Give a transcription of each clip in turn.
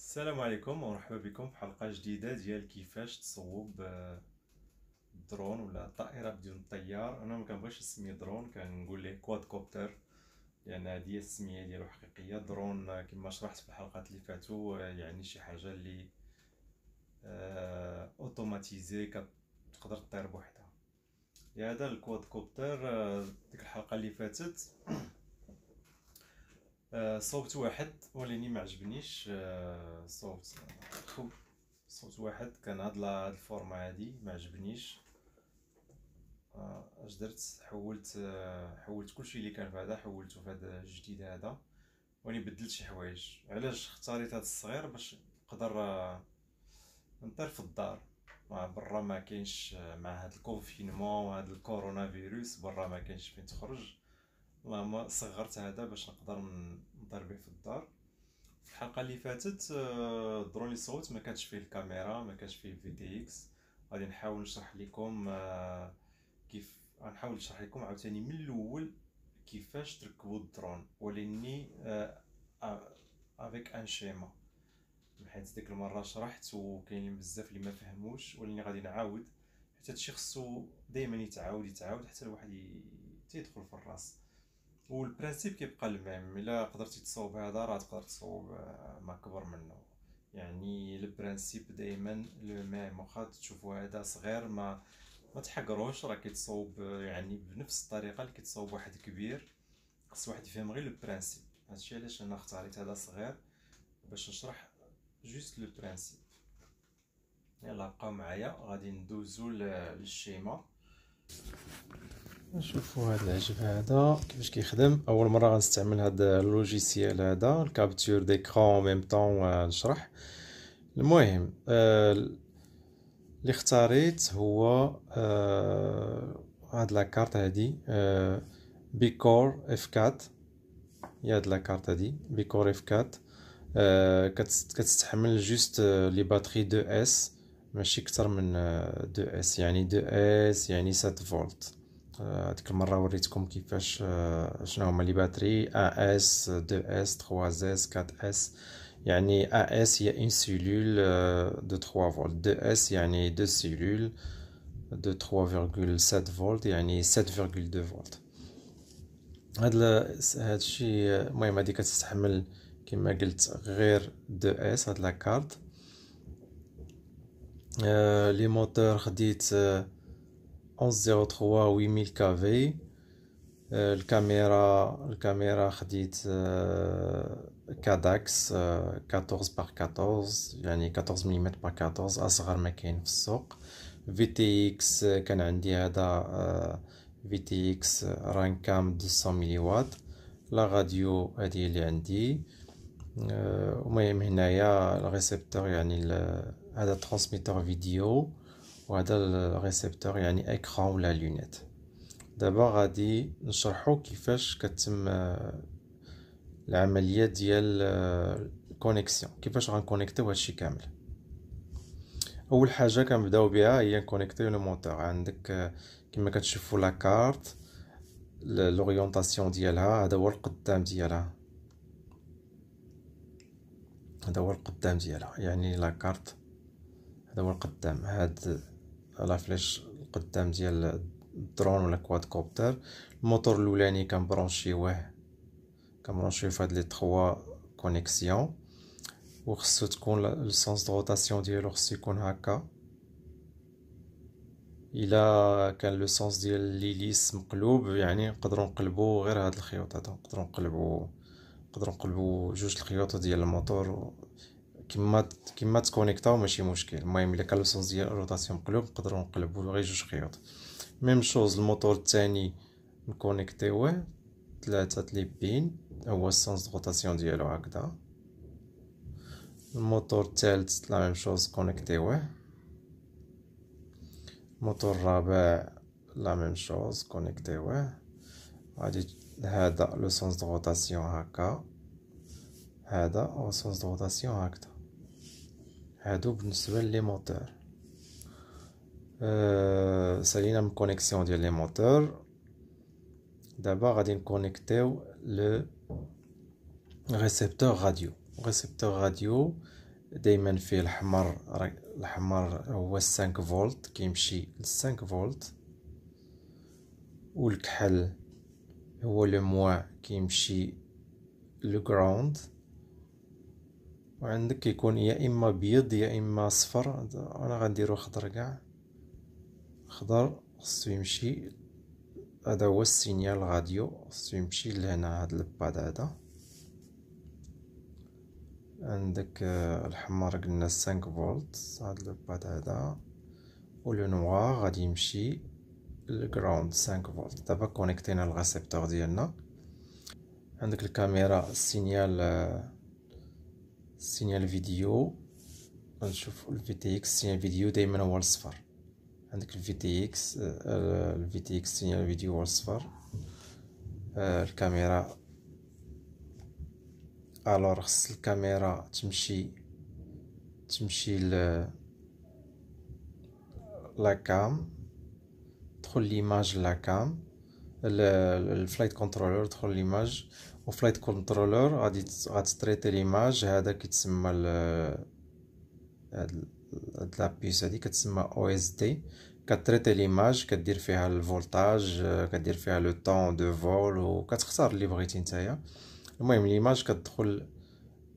السلام عليكم ومرحبا بكم في حلقة جديدة ديال كيفاش تصوب درون ولا طائرة بدون طيار. انا ما كنبغيش نسميه درون، كنقول ليه كواد كوبتر لان هذه هي السمية ديالو حقيقية. درون كما شرحت في الحلقات اللي فاتوا يعني شي حاجة اللي اوتوماتيزي كتقدر تطير بوحدها. هذا الكواد كوبتر ديك الحلقة اللي فاتت صوبت واحد ولكن ما عجبنيش. صوت واحد كان هاد الفورما هادي ما عجبنيش. اش درت؟ حولت كلشي اللي كان في هذا حولته في هذا الجديد هذا، وني بدلت شي حوايج. علاش اختاريت هذا الصغير؟ باش نقدر نطير في الدار. برا ما كاينش، مع هاد الكونفينمون وهاد الكورونا فيروس برا ما كاينش فين تخرج. اللهم صغرت هذا باش نقدر نطير به في الدار. في الحلقه اللي فاتت الدرون اللي صوت ما كانش فيه الكاميرا، ما كانش فيه في تي اكس. غادي نحاول نشرح لكم كيف غنحاول نشرح لكم عاوتاني من الاول كيفاش تركبوا الدرون، ولاني افيك ان شيما، حيت ديك المره شرحت وكاينين بزاف اللي ما فهموش، ولاني غادي نعاود حتى هادشي خصو دائما يتعاود حتى الواحد تيدخل في الراس. والبرانسيپ كيبقى الميم. الا قدرتي تصوب هذا راه تقدر تصوب ما كبر منه. يعني البرانسيپ دائما لو ميم، واخا تشوفوا هذا صغير ما تحقروش، راه كيتصوب يعني بنفس الطريقه اللي كيتصوب واحد كبير. خص واحد يفهم غير البرانسيپ. هادشي علاش انا اختاريت هذا صغير باش نشرح جوست لو برانسيپ. يلا بقاو معايا، غادي ندوزو للشيما نشوفوا هذا العجب هذا كيفاش كيخدم. اول مره غنستعمل هذا اللوجيسيال هذا الكابتور ديكرون ميم طون نشرح. المهم اللي اختاريت هو هاد لاكارت هادي بيكور اف 4. هي هاد لاكارت هادي بيكور اف 4. كتستحمل جوست لي باتري 2 اس، ماشي اكثر من 2 اس. يعني 2 اس يعني 7 فولت. هذيك المره وريتكم كيفاش شنو هما لي باتري 1 اس 2 اس 3 اس 4 اس. يعني 1 اس هي اون سيلول دو 3 فولت، 2 اس يعني 2 سيلول دو 3.7 فولت، يعني 7.2 فولت. هادشي المهم هادي كتستحمل كما قلت غير 2 اس. هاد لاكارت لي موتور خديت 1103 8000 كافي. الكاميرا خديت كاداكس 14 بار 14، يعني 14 ملم بار 14، اصغر ما كاين في السوق. في تي اكس كان عندي هذا في تي اكس رانكام 200 ملي وات. لا راديو هذه اللي عندي. المهم هنايا الريسبتور، يعني هذا ترانسميتور فيديو، وهذا الريسبتور يعني اكران ولا لونيت. دابا غادي نشرحو كيفاش كتم العمليه ديال الكونيكسيون، كيفاش غنكونيكتيو هادشي كامل. اول حاجه كنبداو بها هي نكونيكتيو لو موتور. عندك كما كتشوفوا لا كارت لوريونطاسيون ديالها، هذا هو القدام ديالها، هذا هو القدام ديالها، يعني لا كارت هذا هو القدام. هاد لا فليش القدام ديال الدرون ولا كواد كوبتر. الموتور الاولاني كنبرونشيوه في هاد لي 3 كونيكسيون، وخصو تكون السونس دو روتاسيون ديالو خصو يكون هكا. الا كان لو سونس ديال ليليس مقلوب، يعني نقدروا نقلبوا غير هاد الخيوط هذا، نقدروا نقلبوا جوج الخيوط ديال الموتور كما تكونيكطاو ماشي مشكل. المهم الا كان لو سونس ديال الروتاسيون مقلوب نقدروا نقلبوا غير جوج خيوط. ميم شوز الموتور الثاني نكونيكتيوه 3 تليبين، هو السونس دو روتاسيون ديالو هكذا. الموتور الثالث لا ميم شوز كونيكتيوه. الموتور الرابع لا ميم شوز كونيكتيوه. غادي هذا لو سونس دو روتاسيون هكا، هذا هو سونس دو روتاسيون هكذا. هادو بالنسبه لي موتور. سالينا من كونيكسيون ديال لي موتور. دابا غادي نكونيكتيو لو ريسبتور راديو. ريسبتور راديو دايما فيه الحمر، الحمر هو 5 فولت كيمشي ل 5 فولت، والكحل هو لو موان كيمشي لو جراوند. وعندك كيكون يا اما بيض يا اما صفر، انا غنديرو خضر كاع. خضر خصو يمشي، هذا هو السينيال راديو، خصو يمشي لهنا هاد الباد هذا. عندك الحمر قلنا 5 فولت هاد الباد هذا، ولو نوار غادي يمشي للجراوند 5 فولت. دابا كونيكتينا الريسبتور ديالنا. عندك الكاميرا السينيال فيديو، غنشوف الفي تي اكس. السينيال فيديو دائما هو الصفر. عندك الفي تي اكس، السينيال فيديو هو الصفر. الكاميرا الوغ خص الكاميرا تمشي لاكام، تدخل ليماج لاكام، الفلايت كنترولر تدخل ليماج، وفلايت كنترولر غاتستريتي ليماج. هذا كيتسمى هاد لابيس هادي كتسمى او اس دي، كتريتي ليماج، كدير فيها الفولتاج، كدير فيها لو طون دو فول، وكتختار اللي بغيتي نتايا. المهم ليماج كتدخل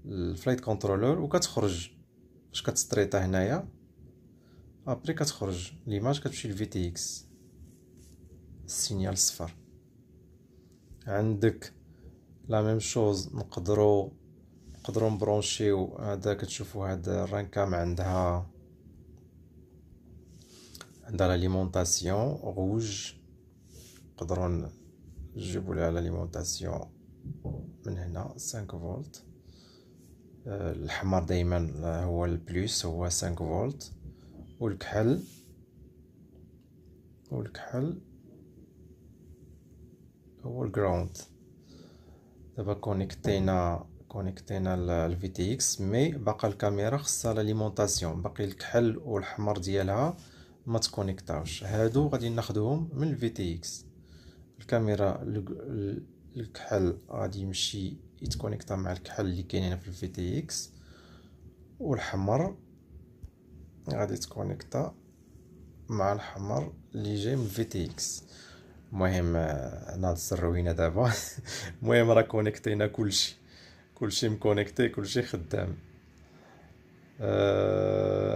الفلايت كنترولر وكتخرج. فاش كتستريتا هنايا ابري كتخرج ليماج كتمشي لفي تي اكس، السينيال صفر. عندك لا ميم شوز، نقدروا نبرونشيو. هذا كتشوفوا هاد الرانكام عندها لاليمونطاسيون روج، نقدروا نجيبوا لها لاليمونطاسيون من هنا 5 فولت. الحمر دائما هو البلوس، هو 5 فولت. والكحل هو الجراوند. دابا كونيكتينا الفي تي اكس، مي باقا الكاميرا خصها لاليمونطاسيون، باقي الكحل والحمر ديالها ما تكونيكتاوش. هادو غادي ناخذوهم من الفي تي اكس. الكاميرا الكحل غادي يمشي يتكونيكتا مع الكحل اللي كاينين في الفي تي اكس، والحمر غادي يتكونيكتا مع الحمر اللي جاي من الفي تي اكس. المهم انا السروينه دابا المهم راه كونيكتينا كلشي مكونيكتي، كلشي خدام.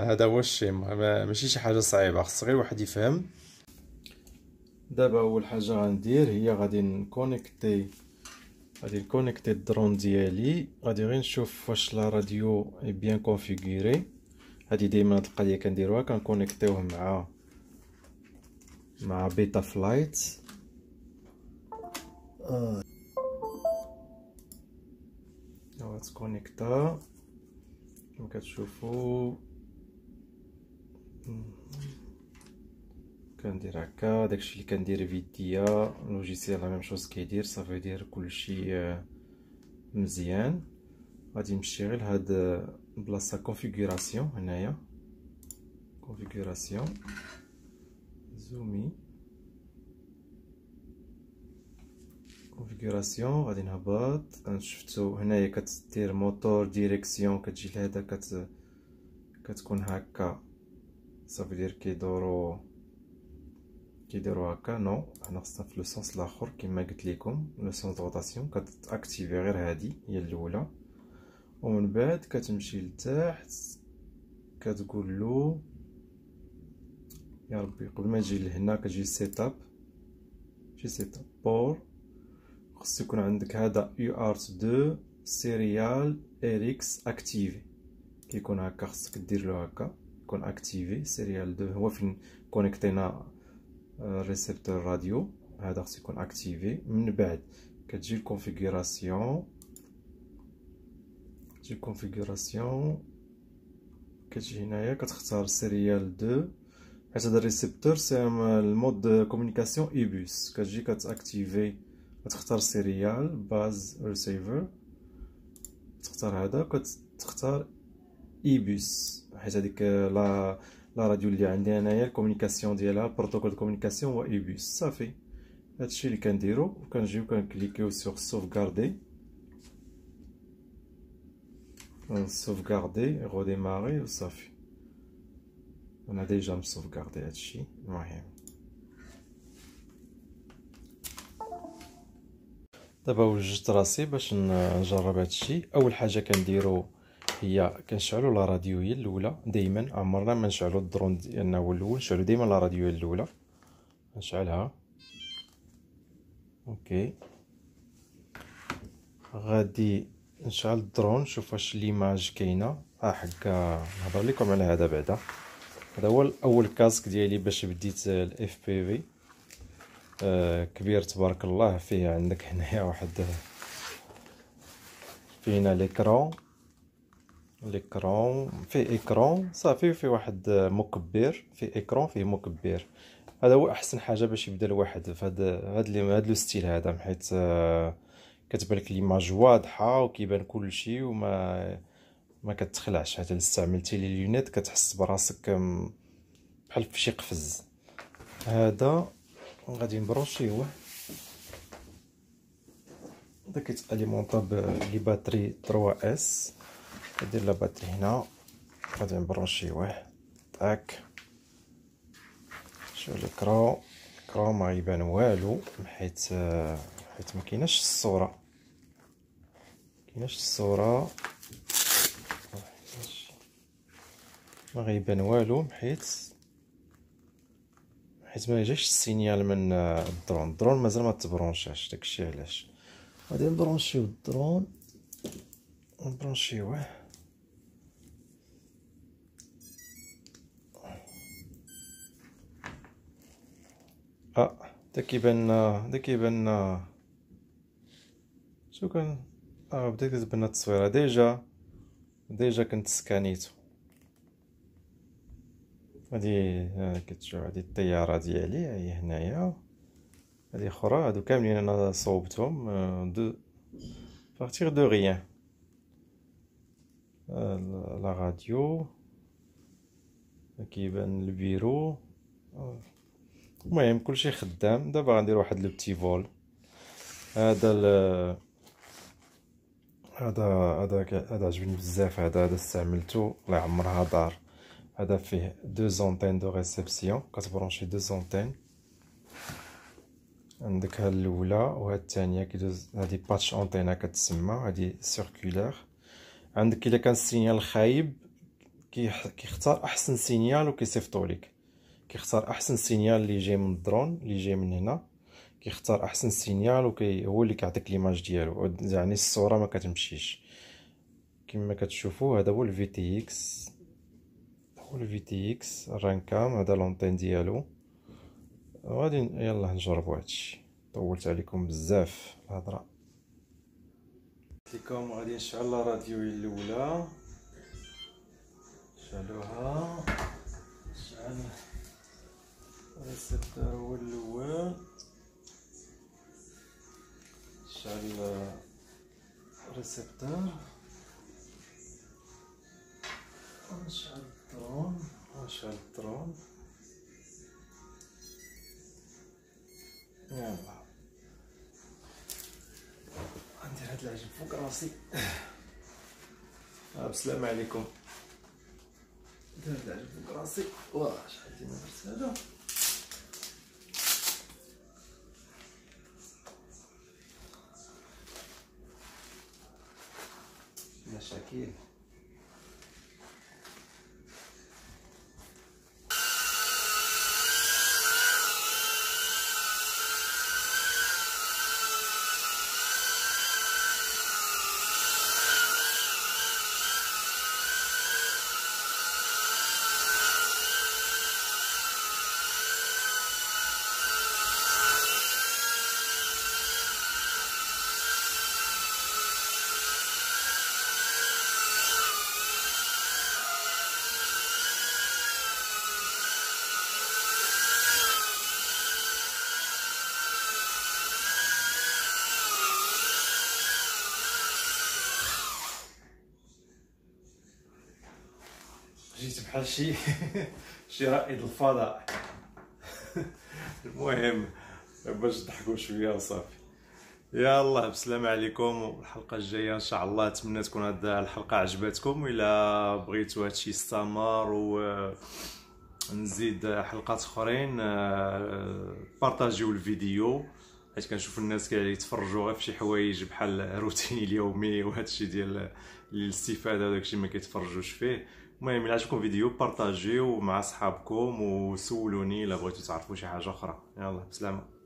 هذا هو الشيء، ماشي شي حاجه صعيبه، خص غير واحد يفهم. دابا اول حاجه غندير هي غادي نكونيكتي الدرون ديالي. غادي غير نشوف واش لا راديو اي بيان كونفيغوري. هادي ديما هاد القضيه كنديروها، كنكونيكتيوه مع بيتا فلايت. تكونيكتا كما كتشوفوا. كندير هكا، داكشي اللي كندير فيديا لوجيسيال لا ميم شوز كيدير، صافي دير كلشي مزيان. غادي نمشي غير لهاد بلاصه كونفيغوراسيون، هنايا كونفيغوراسيون زومي كونفيغوراسيون. غادي نهبط، شفتو هنايا كتدير موتور ديريكسيون، كتجي لهذا كتكون هكا، صافي دير كيدورو هكا. نو حنا خصنا في لو سونس الاخر كما قلت لكم، لو سونس روتاسيون. كتاكتيفي غير هادي هي الاولى، ومن بعد كتمشي لتحت كتقول له يا ربي قبل ما تجي لهنا كتجي سيتاب بور. خص يكون عندك هذا يو ارت 2 سيريال اريكس اكتيفي، كيكون هكا. خصك دير له هكا يكون اكتيفي. سيريال 2 هو فين كونيكتينا ريسبتور راديو، هذا خص يكون اكتيفي. من بعد كتجي الكونفيغوراسيون، كتجي هنايا كتختار سيريال 2، حيت هذا الريسبتور سي المود كومونيكاسيون اي بوس. كتجي كتاكتيفي، كتختار سيريال باز ريسيفر، تختار هذا، كتختار اي بوس، حيت هذيك لا راديو اللي عندي انايا الكومونيكاسيون ديالها البروتوكول كومونيكاسيون هو اي بوس. صافي هادشي اللي كنديرو، وكنجيو كنكليكيو سور سوفغاردي. نسوفغاردي غوديماري وصافي. انا ديجا مسوفغاردي هادشي. المهم دابا وجدت راسي باش نجرب هادشي. اول حاجه كنديرو هي كنشعلو لا راديويل الاولى. دائما عمرنا ما نشعلو الدرون ديالنا هو الاول، نشعلو ديما لا راديويل الاولى. نشعلها اوكي. غادي نشعل الدرون نشوف واش ليماج كاينه. حكا نهضر لكم على هذا بعدا. هذا هو اول كاسك ديالي باش بديت الاف بي في. كبير تبارك الله. فيه عندك هنايا واحد، فينا ليكرون فيه اكرون صافي، فيه واحد مكبر، فيه اكرون فيه مكبر. هذا هو احسن حاجه باش يبدا الواحد في هذا لو ستيل هذا، حيت كتبان لك ليماج واضحه وكيبان كل شيء وما كتخلعش. حتى استعملتي لي لونيت كتحس براسك بحال في شي قفز. هذا غادي نبروشيوه. هذا كيتاليمونطا بلي باتري 3 اس. كدير لا باتري هنا، غادي نبروشيوه. طاك شوف الكرا ما غيبان والو، حيت ما كايناش الصوره. ما غيبان والو، حيت ما جاش السينيال من الدرون مازال ما تبرونشاش. داكشي علاش غادي نبرونشيو الدرون، نبرونشيوه. دا كيبان شو كان. بدات كتبان التصويره. ديجا كنت سكانيتو. هادي كتشوف هادي الطياره ديالي هي هنايا. هادي اخرى. هادو كاملين انا صوبتهم دو بارتير دو ريان. لا راديو كيبان البيرو. المهم كلشي خدام. دابا غندير واحد لو بتي فول. هذا عجبني بزاف. هذا استعملته الله يعمرها دار. هذا فيه دو زونتين دو ريسبسيون. كتبرونشي دو زونتين. عندك هاد الاولى وهاد الثانيه كيدوز. هادي باتش اونتينا كتسمى. هادي سيركولير. عندك الا كان السينيال خايب كيختار احسن سينيال وكيصيفطو لك. كيختار احسن سينيال اللي جاي من الدرون، اللي جاي من هنا. كيختار احسن سينيال هو اللي كيعطيك ليماج ديالو. يعني الصوره ما كتمشيش كما كتشوفوا. هذا هو الفي تي اكس. الرانكام. هذا لونطين ديالو. غادي يلا نجربوا هادشي. طولت عليكم بزاف الهضره. قلت لكم غادي نشعل لا راديو الاولى. شعلوها. شعل الريسبتور هو الاول. شعل الريسبتور. ونشعل الدرون. يلا غندير هاد العجب فوق راسي. السلام عليكم. ندير هاد العجب فوق راسي. واه شحال ديما درت هذا. مشاكل. جيت بحال شي رائد الفضاء. المهم باش تضحكوا شويه وصافي. يلا بسلامة عليكم، والحلقة الجاية ان شاء الله. اتمنى تكون هاد الحلقة عجبتكم. الى بغيتو هادشي يستمر ونزيد حلقات اخرين، بارطاجيو الفيديو، حيت كنشوف الناس كيتفرجوا غير في شي حوايج بحال روتيني اليومي وهادشي ديال الاستفادة وداكشي ما كيتفرجوش فيه. المهم الى عجبكم الفيديو بارطاجيو مع صحابكم وسولوني الا بغيتو تعرفوا شي حاجة اخرى. يلا بسلامة.